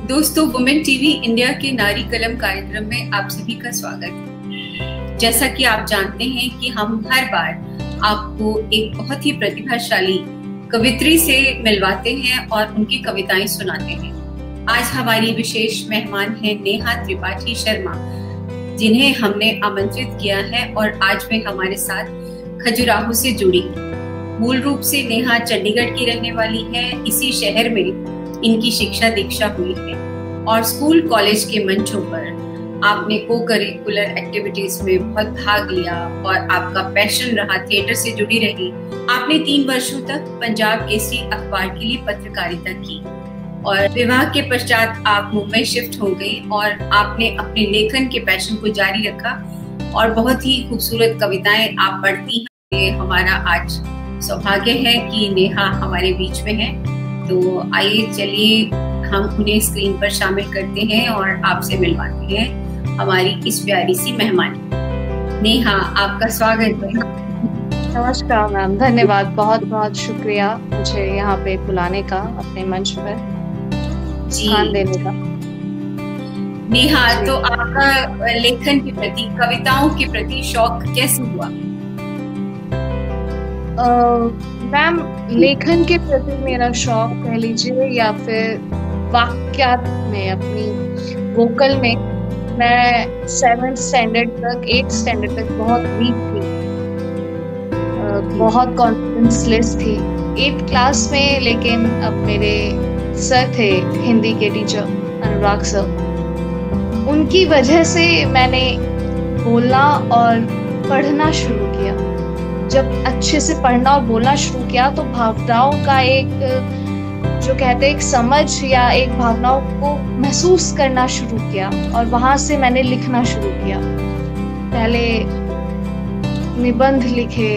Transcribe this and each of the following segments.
दोस्तों, women TV India के नारी कलम कार्यक्रम में आप सभी का स्वागत है। जैसा कि आप जानते हैं कि हम हर बार आपको एक बहुत ही प्रतिभाशाली कवित्री से मिलवाते हैं और उनकी कविताएं सुनाते हैं। आज हमारी विशेष मेहमान हैं नेहा त्रिपाठी शर्मा, जिन्हें हमने आमंत्रित किया है और आज वे हमारे साथ खजुराहो से जुड़ी। मूल रूप से नेहा चंडीगढ़ की रहने वाली है। इसी शहर में इनकी शिक्षा दीक्षा हुई है और स्कूल कॉलेज के मंचों पर आपने को करिकुलर एक्टिविटीज में बहुत भाग लिया और आपका पैशन रहा, थिएटर से जुड़ी रही। आपने 3 वर्षों तक पंजाब केसरी अखबार के लिए पत्रकारिता की और विवाह के पश्चात आप मुंबई शिफ्ट हो गई और आपने अपने लेखन के पैशन को जारी रखा और बहुत ही खूबसूरत कविताएं आप पढ़ती हैं। ये हमारा आज सौभाग्य है कि नेहा हमारे बीच में है। तो आइए चलिए हम उन्हें स्क्रीन पर शामिल करते हैं और आपसे मिलवाते हैं हमारी इस प्यारी सी मेहमान। नेहा, आपका स्वागत है। नमस्कार मैम, धन्यवाद, बहुत बहुत शुक्रिया मुझे यहाँ पे बुलाने का, अपने मंच पर स्थान देने का। नेहा, तो आपका लेखन के प्रति, कविताओं के प्रति शौक कैसे हुआ? मैम, लेखन के प्रति मेरा शौक कह लीजिए या फिर वाक्यात में, अपनी वोकल में, मैं 7th स्टैंडर्ड तक, 8th स्टैंडर्ड तक बहुत वीक थी, बहुत कॉन्फिडेंस लेस थी 8th क्लास में। लेकिन अब मेरे सर थे, हिंदी के टीचर अनुराग सर, उनकी वजह से मैंने बोलना और पढ़ना शुरू किया। जब अच्छे से पढ़ना और बोलना शुरू किया तो भावनाओं का एक, जो कहते हैं, एक समझ या एक भावनाओं को महसूस करना शुरू किया और वहां से मैंने लिखना शुरू किया। पहले निबंध लिखे,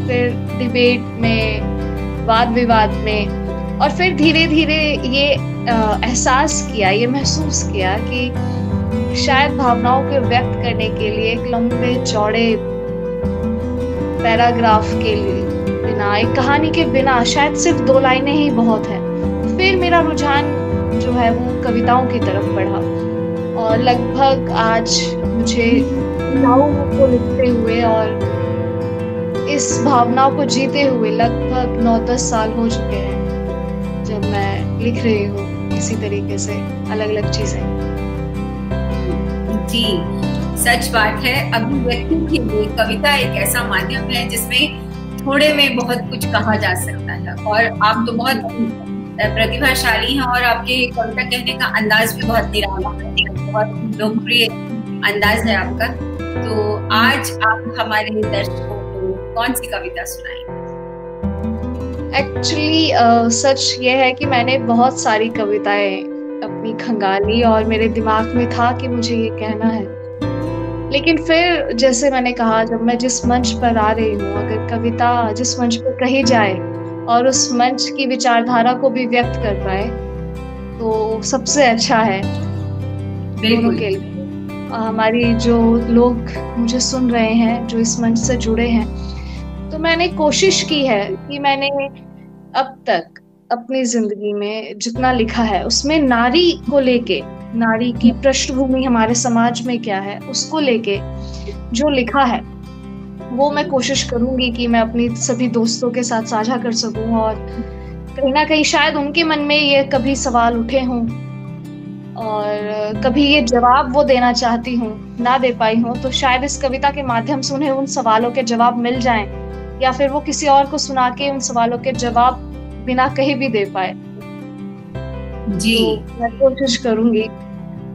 फिर डिबेट में, वाद विवाद में, और फिर धीरे धीरे ये एहसास किया, ये महसूस किया कि शायद भावनाओं को व्यक्त करने के लिए एक लंबे चौड़े पैराग्राफ के बिना, एक कहानी के बिना शायद सिर्फ 2 लाइनें ही बहुत है। फिर मेरा रुझान जो है वो कविताओं की तरफ बढ़ा और लगभग आज मुझे भावनाओं को लिखते हुए और इस भावनाओं को जीते हुए लगभग 9-10 साल हो चुके हैं जब मैं लिख रही हूँ इसी तरीके से अलग अलग चीजें। जी, सच बात है। अभिव्यक्ति के लिए कविता एक ऐसा माध्यम है जिसमें थोड़े में बहुत कुछ कहा जा सकता है और आप तो बहुत प्रतिभाशाली हैं और आपके कविता कहने का अंदाज भी बहुत निराला है, बहुत लोकप्रिय अंदाज है आपका। तो आज आप हमारे दर्शकों को कौन सी कविता सुनाएंगे? एक्चुअली सच ये है कि मैंने बहुत सारी कविताएं अपनी खंगाली और मेरे दिमाग में था कि मुझे ये कहना है, लेकिन फिर जैसे मैंने कहा, जब मैं जिस मंच पर आ रही हूँ, अगर कविता जिस मंच पर कही जाए और उस मंच की विचारधारा को भी व्यक्त कर पाए तो सबसे अच्छा है दोनों के लिए। हमारी जो लोग मुझे सुन रहे हैं, जो इस मंच से जुड़े हैं, तो मैंने कोशिश की है कि मैंने अब तक अपनी जिंदगी में जितना लिखा है उसमें नारी को लेके, नारी की पृष्ठभूमि हमारे समाज में क्या है उसको लेके जो लिखा है वो मैं कोशिश करूंगी कि मैं अपनी सभी दोस्तों के साथ साझा कर सकूं और कहीं ना कहीं शायद उनके मन में ये कभी सवाल उठे हों और कभी ये जवाब वो देना चाहती हूँ, ना दे पाई हूँ, तो शायद इस कविता के माध्यम से उन्हें उन सवालों के जवाब मिल जाएं या फिर वो किसी और को सुना के उन सवालों के जवाब बिना कहीं भी दे पाए। जी, तो मैं कोशिश करूंगी।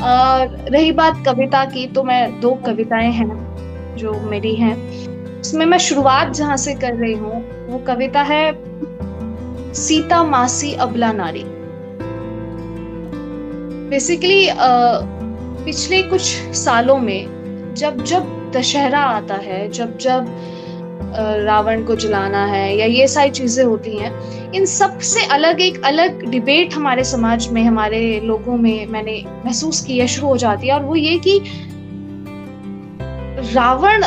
और रही बात कविता की, तो मैं 2 कविताएं हैं जो मेरी हैं, उसमें मैं शुरुआत जहां से कर रही हूँ वो कविता है सीता मासी अबला नारी। बेसिकली पिछले कुछ सालों में जब जब दशहरा आता है, जब जब रावण को जलाना है या ये सारी चीजें होती हैं, इन सब से अलग एक अलग डिबेट हमारे समाज में, हमारे लोगों में मैंने महसूस की है, शुरू हो जाती है। और वो ये कि रावण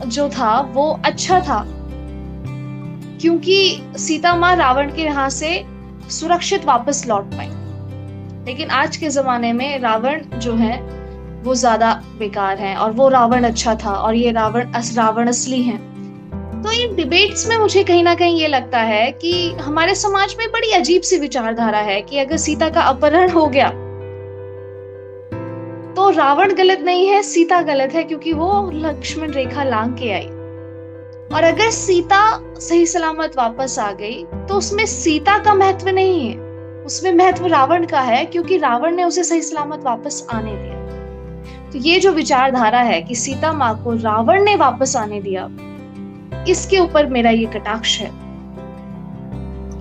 जो था वो अच्छा था क्योंकि सीता माँ रावण के यहाँ से सुरक्षित वापस लौट पाई। लेकिन आज के जमाने में रावण जो है वो ज्यादा बेकार है और वो रावण अच्छा था और ये रावण असली है। तो इन डिबेट्स में मुझे कहीं ना कहीं ये लगता है कि हमारे समाज में बड़ी अजीब सी विचारधारा है कि अगर सीता का अपहरण हो गया तो रावण गलत नहीं है, सीता गलत है, क्योंकि वो लक्ष्मण रेखा लांग के आई। और अगर सीता सही सलामत वापस आ गई तो उसमें सीता का महत्व नहीं है, उसमें महत्व रावण का है, क्योंकि रावण ने उसे सही सलामत वापस आने दिया। तो ये जो विचारधारा है कि सीता माँ को रावण ने वापस आने दिया, इसके ऊपर मेरा ये कटाक्ष है।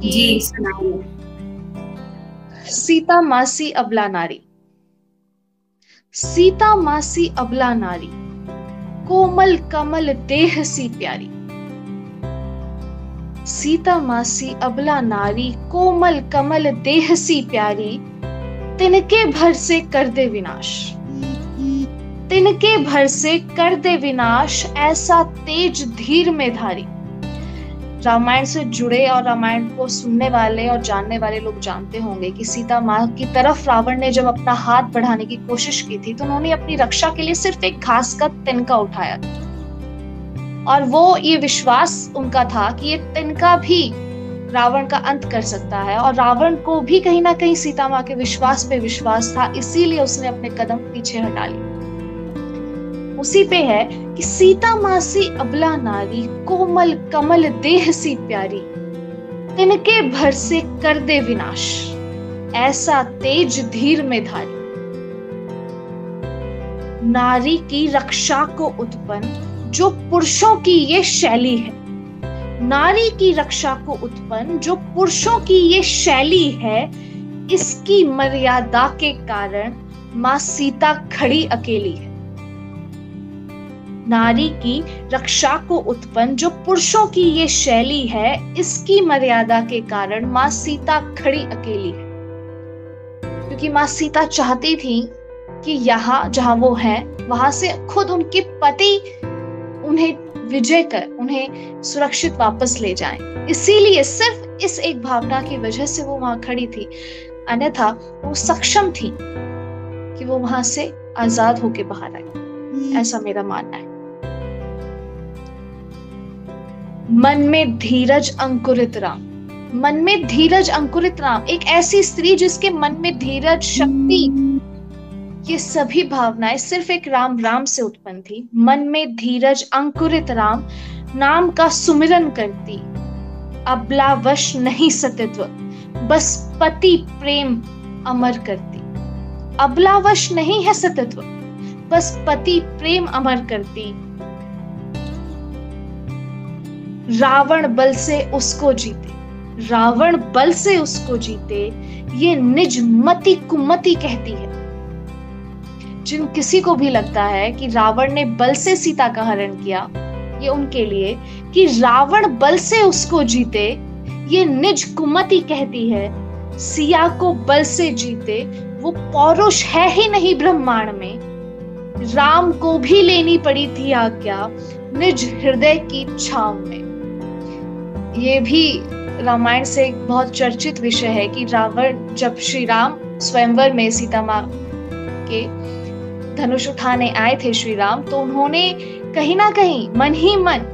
जी सुनाइए। सीता मासी अबला नारी, सीता मासी अबला नारी, कोमल कमल देह सी प्यारी। सीता मासी अबला नारी, कोमल कमल देह सी प्यारी, तिनके भर से कर दे विनाश, तिनके भर से कर दे विनाश, ऐसा तेज धीर में धारी। रामायण से जुड़े और रामायण को सुनने वाले और जानने वाले लोग जानते होंगे कि सीता माँ की तरफ रावण ने जब अपना हाथ बढ़ाने की कोशिश की थी तो उन्होंने अपनी रक्षा के लिए सिर्फ एक घास का तिनका उठाया था, और वो ये विश्वास उनका था कि ये तिनका भी रावण का अंत कर सकता है। और रावण को भी कहीं ना कहीं सीता माँ के विश्वास पे विश्वास था, इसीलिए उसने अपने कदम पीछे हटा लिए। उसी पे है कि सीता मासी अबला नारी, कोमल कमल देह सी प्यारी, तिनके भर से कर दे विनाश, ऐसा तेज धीर में धारी। नारी की रक्षा को उत्पन्न जो पुरुषों की ये शैली है, नारी की रक्षा को उत्पन्न जो पुरुषों की ये शैली है, इसकी मर्यादा के कारण मां सीता खड़ी अकेली है। नारी की रक्षा को उत्पन्न जो पुरुषों की ये शैली है, इसकी मर्यादा के कारण मां सीता खड़ी अकेली है। क्योंकि मां सीता चाहती थी कि यहाँ जहां वो हैं वहां से खुद उनके पति उन्हें विजय कर उन्हें सुरक्षित वापस ले जाएं। इसीलिए सिर्फ इस एक भावना की वजह से वो वहां खड़ी थी, अन्यथा वो सक्षम थी कि वो वहां से आजाद होके बाहर आए। ऐसा मेरा मानना है। मन में धीरज अंकुरित राम, मन में धीरज अंकुरित राम, एक ऐसी स्त्री जिसके मन में धीरज, शक्ति, ये सभी भावनाएं सिर्फ एक राम राम से उत्पन्न थी। मन में धीरज अंकुरित राम, नाम का सुमिरन करती, अबलावश नहीं सतित्व, बस पति प्रेम अमर करती। अबलावश नहीं है सतित्व, बस पति प्रेम अमर करती। रावण बल से उसको जीते, रावण बल से उसको जीते, ये निज मति कुमति कहती है। जिन किसी को भी लगता है कि रावण ने बल से सीता का हरण किया, ये उनके लिए कि रावण बल से उसको जीते, ये निज कुमति कहती है। सिया को बल से जीते वो पौरुष है ही नहीं ब्रह्मांड में, राम को भी लेनी पड़ी थी आज्ञा निज हृदय की छाव में। ये भी रामायण से एक बहुत चर्चित विषय है कि रावण जब श्री राम स्वयंवर में सीता माँ के धनुष उठाने आए थे श्री राम, तो उन्होंने कहीं ना कहीं मन ही मन,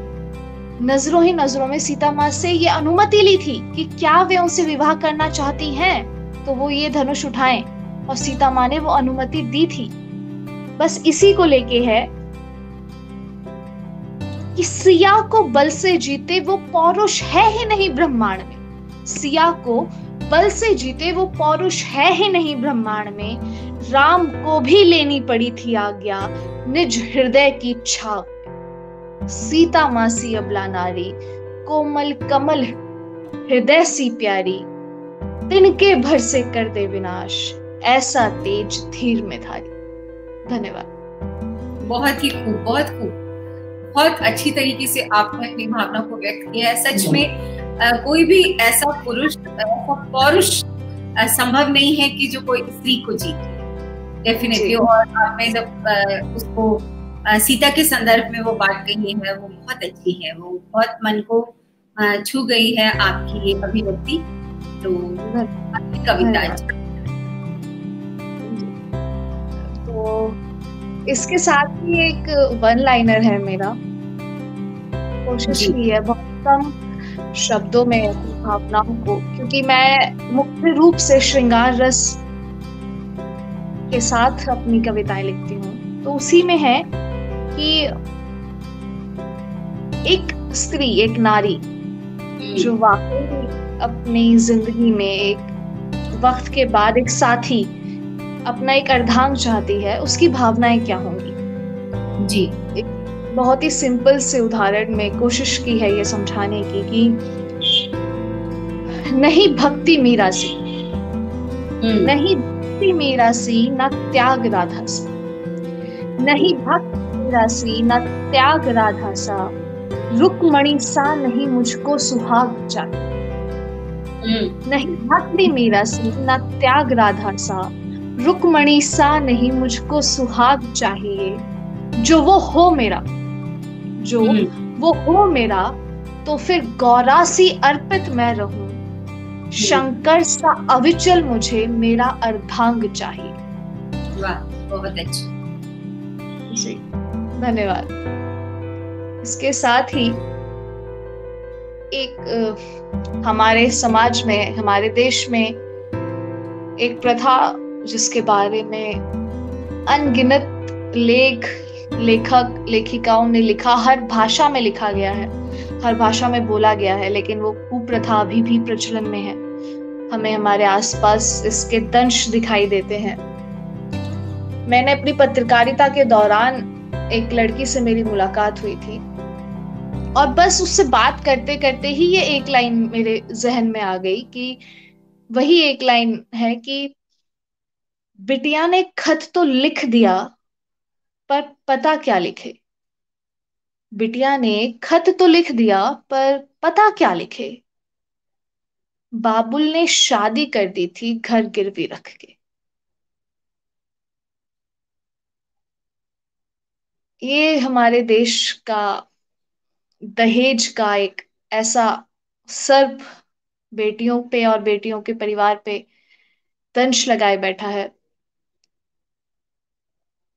नजरों ही नजरों में सीता माँ से ये अनुमति ली थी कि क्या वे उनसे विवाह करना चाहती हैं तो वो ये धनुष उठाएं, और सीता माँ ने वो अनुमति दी थी। बस इसी को लेके है कि सिया को बल से जीते वो पौरुष है ही नहीं ब्रह्मांड में, सिया को बल से जीते वो पौरुष है ही नहीं ब्रह्मांड में। राम को भी लेनी पड़ी थी आज्ञा निज हृदय की छाव। सीता मासी अबला नारी, कोमल कमल हृदय सी प्यारी, तिनके भर से कर दे विनाश, ऐसा तेज धीर में धारी। धन्यवाद। बहुत ही खूब, बहुत खूब, बहुत अच्छी तरीके से आपने अपनी भावना को व्यक्त किया है। सच में कोई भी ऐसा पुरुष, ऐसा पौरुष संभव नहीं है कि जो कोई स्त्री को जीते, डेफिनेटली। और आपने जब उसको सीता के संदर्भ में वो बात कही है, वो बहुत अच्छी है, वो बहुत मन को छू गई है आपकी ये अभिव्यक्ति। तो आपकी कविता इसके साथ ही एक वन लाइनर है मेरा। कोशिश की है बहुत कम शब्दों में अपनी भावनाओं को, क्योंकि मैं मुख्य रूप से श्रृंगार रस के साथ अपनी कविताएं लिखती हूँ। तो उसी में है कि एक स्त्री, एक नारी जो वाकई अपनी जिंदगी में एक वक्त के बाद एक साथी, अपना एक अर्धांग चाहती है, उसकी भावनाएं क्या होंगी। जी, एक बहुत ही सिंपल से उदाहरण में कोशिश की है ये समझाने की कि नहीं भक्ति मीरा सी, नहीं भक्ति मीरा सी, न त्याग राधा सा, नहीं भक्ति मीरा सी, न त्याग राधा सा, रुक्मणी सा नहीं मुझको सुहाग चाहिए। नहीं भक्ति मीरा सी, न त्याग राधा सा, रुक्मणी सा नहीं मुझको सुहाग चाहिए। जो वो हो मेरा, जो वो हो मेरा, तो फिर गौरा सी अर्पित मैं रहूं। शंकर सा अविचल मुझे मेरा अर्धांग चाहिए। वाह, बहुत अच्छा। जी, धन्यवाद। इसके साथ ही एक हमारे समाज में, हमारे देश में एक प्रथा जिसके बारे में अनगिनत लेखक लेखिकाओं ने लिखा, हर भाषा में लिखा गया है, हर भाषा में बोला गया है, लेकिन वो कुप्रथा अभी भी प्रचलन में है। हमें हमारे आसपास इसके दंश दिखाई देते हैं। मैंने अपनी पत्रकारिता के दौरान एक लड़की से मेरी मुलाकात हुई थी, और बस उससे बात करते करते ही ये एक लाइन मेरे जहन में आ गई कि वही एक लाइन है कि बिटिया ने खत तो लिख दिया पर पता क्या लिखे। बिटिया ने खत तो लिख दिया पर पता क्या लिखे। बाबुल ने शादी कर दी थी घर गिरवी रख के। ये हमारे देश का दहेज का एक ऐसा सर्प बेटियों पे और बेटियों के परिवार पे दंश लगाए बैठा है,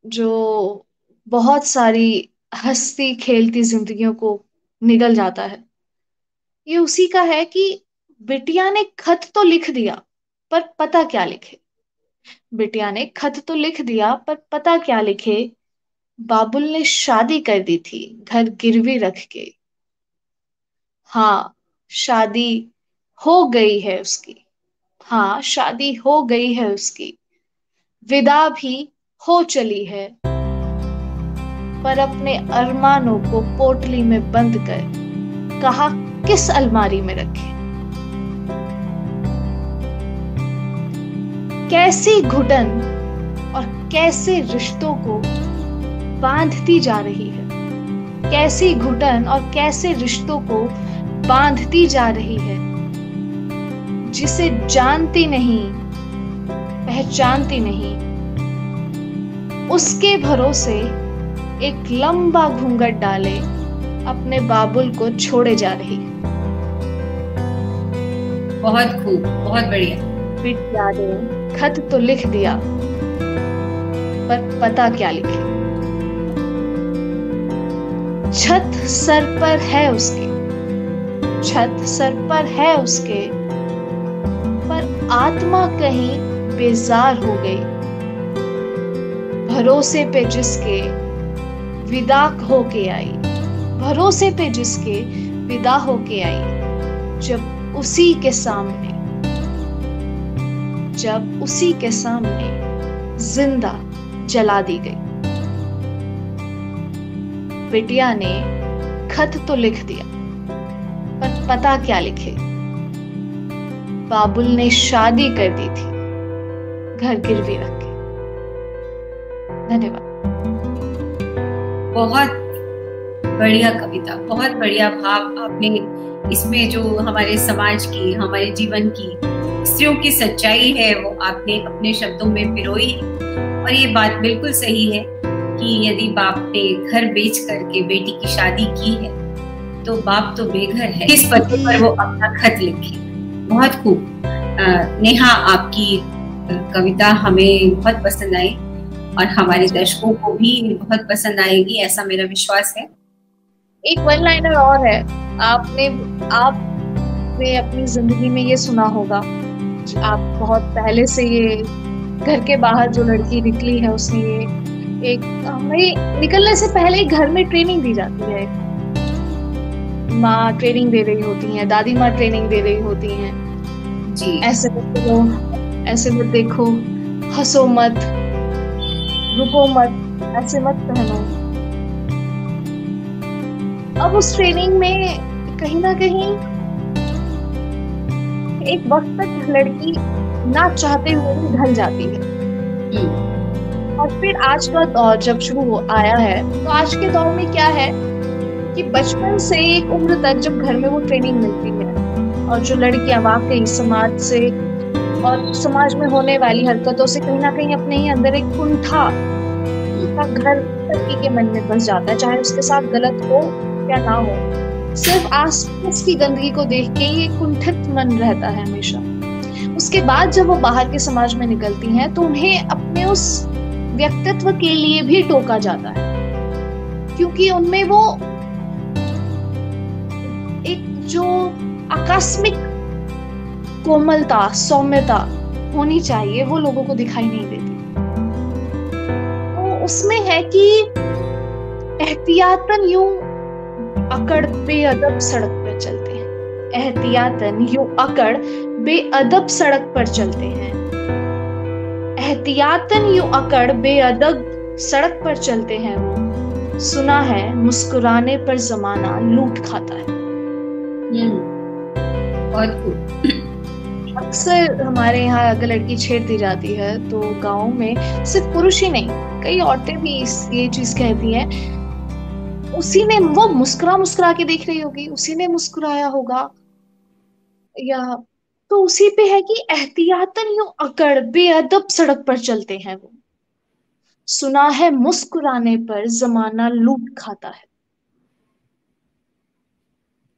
जो बहुत सारी हंसती खेलती जिंदगियों को निगल जाता है। ये उसी का है कि बिटिया ने खत तो लिख दिया पर पता क्या लिखे। बिटिया ने खत तो लिख दिया पर पता क्या लिखे। बाबुल ने शादी कर दी थी घर गिरवी रख के। हाँ, शादी हो गई है उसकी। हाँ, शादी हो गई है उसकी। विदा भी हो चली है, पर अपने अरमानों को पोटली में बंद कर कहा किस अलमारी में रखे। कैसी घुटन और कैसे रिश्तों को बांधती जा रही है। कैसी घुटन और कैसे रिश्तों को बांधती जा रही है, जिसे जानती नहीं, पहचानती नहीं, उसके भरोसे एक लंबा घूंघट डाले अपने बाबुल को छोड़े जा रही है। बहुत खूब, बहुत बढ़िया। बिटिया ने खत तो लिख दिया पर पता क्या लिखे। छत सर पर है उसके, छत सर पर है उसके, पर आत्मा कहीं बेजार हो गई। भरोसे पे जिसके विदा होके आई, भरोसे पे जिसके विदा होके आई, जब उसी के सामने, जब उसी के सामने जिंदा जला दी गई। बिटिया ने खत तो लिख दिया पर पता क्या लिखे। बाबुल ने शादी कर दी थी घर गिरवी रख के। धन्यवाद। बहुत बढ़िया कविता, बहुत बढ़िया भाव आपने इसमें जो हमारे समाज की, हमारे जीवन की, स्त्रियों की सच्चाई है वो आपने अपने शब्दों में पिरोई। और ये बात बिल्कुल सही है कि यदि बाप ने घर बेच करके बेटी की शादी की है तो बाप तो बेघर है, किस पते पर वो अपना खत लिखे। बहुत खूब। नेहा, आपकी कविता हमें बहुत पसंद आई और हमारे दर्शकों को भी बहुत पसंद आएगी, ऐसा मेरा विश्वास है। एक वन लाइनर और है, आपने अपनी जिंदगी में ये सुना होगा, आप बहुत पहले से ये घर के बाहर जो लड़की निकली है उसने ये एक हमें निकलने से पहले घर में ट्रेनिंग दी जाती है। माँ ट्रेनिंग दे रही होती है, दादी माँ ट्रेनिंग दे रही होती हैं जी, ऐसे मत करो, ऐसे मत देखो, हंसो मत, रुको मत, ऐसे मत पहनो। अब उस ट्रेनिंग में कहीं ना कहीं एक वक्त तक लड़की ना चाहते हुए भी ढल जाती है। और फिर आज का दौर जब आया है, तो आज के दौर में क्या है कि बचपन से एक उम्र तक जब घर में वो ट्रेनिंग मिलती है और जो लड़कियां वाकई समाज से और समाज में होने वाली हरकतों से कहीं ना कहीं अपने ही अंदर एक कुंठा का घर लड़की के मन में बस जाता है, चाहे उसके साथ गलत हो या ना हो, सिर्फ आसपास की गंदगी को देख के ये कुंठित मन रहता है हमेशा। उसके बाद जब वो बाहर के समाज में निकलती हैं तो उन्हें अपने उस व्यक्तित्व के लिए भी टोका जाता है, क्योंकि उनमें वो एक जो आकस्मिक कोमलता, सौम्यता होनी चाहिए वो लोगों को दिखाई नहीं देती। तो उसमें है कि एहतियातन यूं अकड़ बेअदब सड़क पर चलते हैं, एहतियातन यूं अकड़ बेअदब सड़क पर चलते हैं, एहतियातन यूं अकड़ बेअदब सड़क पर चलते हैं वो, सुना है मुस्कुराने पर जमाना लूट खाता है। अक्सर हमारे यहाँ अगर लड़की छेड़ दी जाती है तो गांव में सिर्फ पुरुष ही नहीं, कई औरतें भी ये चीज कहती हैं, उसी ने वो मुस्कुरा के देख रही होगी, उसी ने मुस्कुराया होगा, या तो उसी पे है कि एहतियातन यूं अकड़ बेअदब सड़क पर चलते हैं वो, सुना है मुस्कुराने पर जमाना लूट खाता है।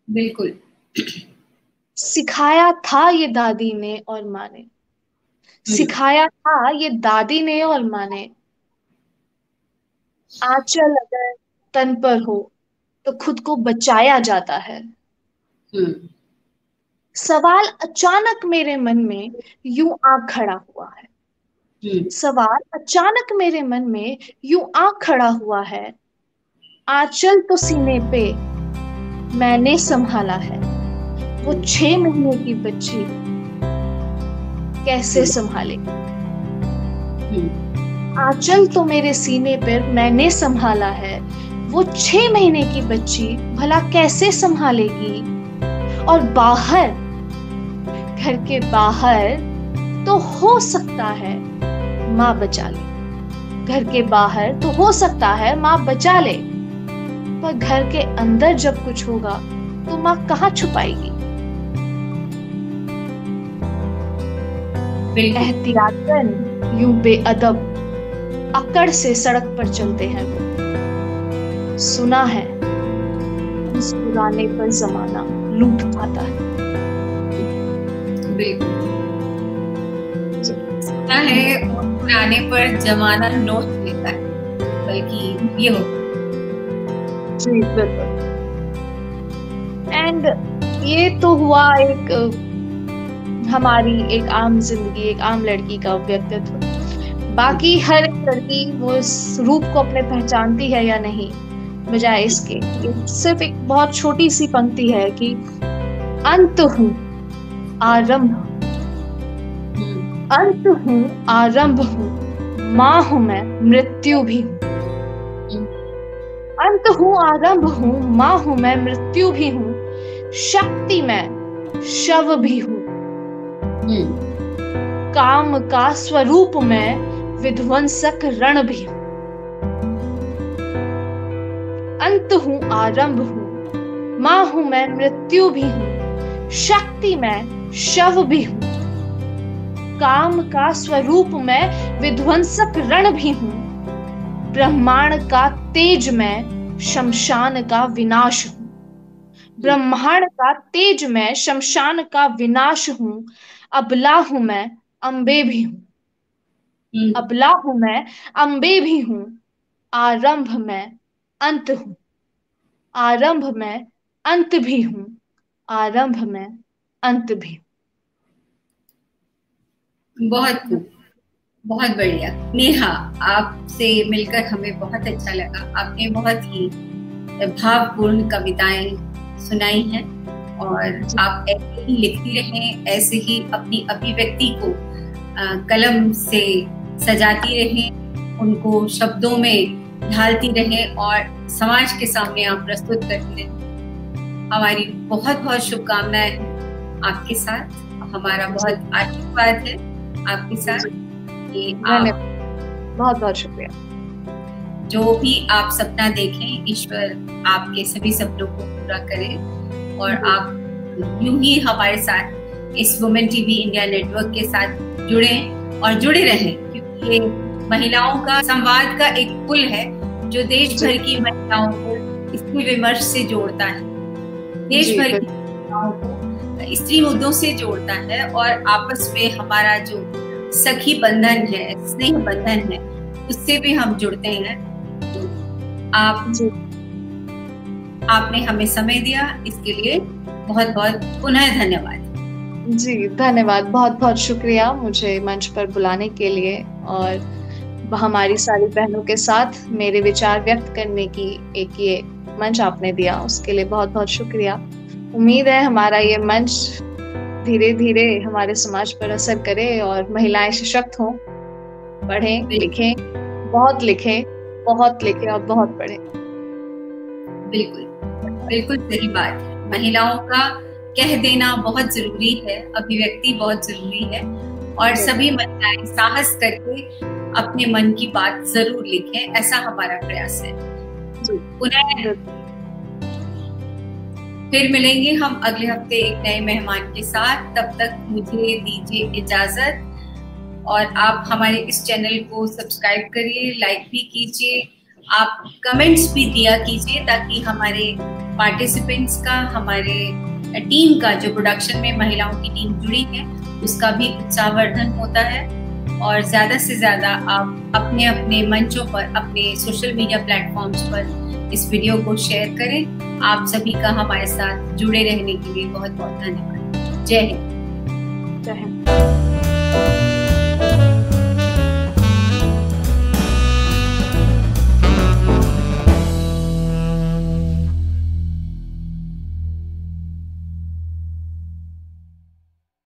बिल्कुल सिखाया था ये दादी ने और माँ ने, सिखाया था ये दादी ने और माँ ने, आंचल अगर तन पर हो तो खुद को बचाया जाता है। सवाल अचानक मेरे मन में यूं आ खड़ा हुआ है, सवाल अचानक मेरे मन में यूं आ खड़ा हुआ है, आंचल तो सीने पे मैंने संभाला है, वो 6 महीने की बच्ची कैसे संभाले, आंचल तो मेरे सीने पर मैंने संभाला है, वो 6 महीने की बच्ची भला कैसे संभालेगी। और बाहर, घर के बाहर तो हो सकता है माँ बचा ले, घर के बाहर तो हो सकता है माँ बचा ले, पर घर के अंदर जब कुछ होगा तो माँ कहाँ छुपाएगी। एहतियातन यूं बेअदब अकड़ से सड़क पर चलते हैं वो, सुना है मुस्कुराने पर जमाना लूट खाता है। सुना है मुस्कुराने पर जमाना नोट लेता है, बल्कि ये हो जी बिल्कुल। एंड ये तो हुआ एक हमारी एक आम जिंदगी, एक आम लड़की का व्यक्तित्व। बाकी हर एक लड़की वो इस रूप को अपने पहचानती है या नहीं, बजाय इसके ये सिर्फ एक बहुत छोटी सी पंक्ति है कि अंत हूँ आरंभ, अंत हूँ आरंभ हूँ, माँ हूँ मैं मृत्यु भी हूँ, अंत हूँ आरंभ हूँ, माँ हूँ मैं मृत्यु भी हूँ, शक्ति मैं शव भी हूँ, काम का स्वरूप मैं विध्वंसक रण भी हूँ, अंत हूँ आरंभ हूँ, माँ हूँ मैं मृत्यु भी हूँ, शक्ति मैं शव भी हूँ, काम का स्वरूप मैं विध्वंसक रण भी हूँ, ब्रह्मांड का तेज मैं शमशान का विनाश हूँ, ब्रह्मांड का तेज मैं शमशान का विनाश हूँ, अबला हूँ मैं अम्बे भी हूँ। अबला हूं मैं, अम्बे भी हूँ, आरंभ मैं अंत हूँ। आरंभ में अंत भी हूँ, आरंभ में अंत भी बहुत हूँ। खूब, बहुत बढ़िया। नेहा, आपसे मिलकर हमें बहुत अच्छा लगा। आपने बहुत ही भावपूर्ण कविताएं सुनाई हैं और आप ऐसे ही लिखती रहें, ऐसे ही अपनी अभिव्यक्ति को कलम से सजाती रहें, उनको शब्दों में ढालती रहें और समाज के सामने आप प्रस्तुत करती रहें। हमारी बहुत बहुत शुभकामनाएं हैं आपके साथ, हमारा बहुत आशीर्वाद है आपके साथ। ये आप बहुत बहुत शुक्रिया। जो भी आप सपना देखें, ईश्वर आपके सभी सपनों को पूरा करे और आप यूं ही हमारे साथ इस वुमेन टीवी इंडिया नेटवर्क के साथ जुड़े और जुड़े रहें, क्योंकि ये महिलाओं का संवाद का एक पुल है जो देश भर की महिलाओं को स्त्री विमर्श से जोड़ता है, देश भर की महिलाओं को स्त्री मुद्दों से जोड़ता है और आपस में हमारा जो सखी बंधन है, स्नेह बंधन है, उससे भी हम जुड़ते हैं। तो आपने हमें समय दिया, इसके लिए बहुत बहुत पुनः धन्यवाद। जी धन्यवाद, बहुत बहुत शुक्रिया मुझे मंच पर बुलाने के लिए और हमारी सारी बहनों के साथ मेरे विचार व्यक्त करने की एक ये मंच आपने दिया, उसके लिए बहुत बहुत शुक्रिया। उम्मीद है हमारा ये मंच धीरे धीरे हमारे समाज पर असर करे और महिलाएं सशक्त हों, पढ़ें लिखें, बहुत लिखें, बहुत लिखें और बहुत पढ़ें। बिल्कुल बिल्कुल सही बात है। महिलाओं का कह देना बहुत जरूरी है, अभिव्यक्ति बहुत जरूरी है और सभी महिलाएं साहस करके अपने मन की बात जरूर लिखें, ऐसा हमारा प्रयास है। पुनः फिर मिलेंगे हम अगले हफ्ते एक नए मेहमान के साथ। तब तक मुझे दीजिए इजाजत और आप हमारे इस चैनल को सब्सक्राइब करिए, लाइक भी कीजिए, आप कमेंट्स भी दिया कीजिए ताकि हमारे पार्टिसिपेंट्स का, हमारे टीम का, जो प्रोडक्शन में महिलाओं की टीम जुड़ी है, उसका भी उत्साहवर्धन होता है। और ज्यादा से ज्यादा आप अपने अपने मंचों पर, अपने सोशल मीडिया प्लेटफॉर्म्स पर इस वीडियो को शेयर करें। आप सभी का हमारे साथ जुड़े रहने के लिए बहुत बहुत धन्यवाद। जय हिंद। जय हिंद।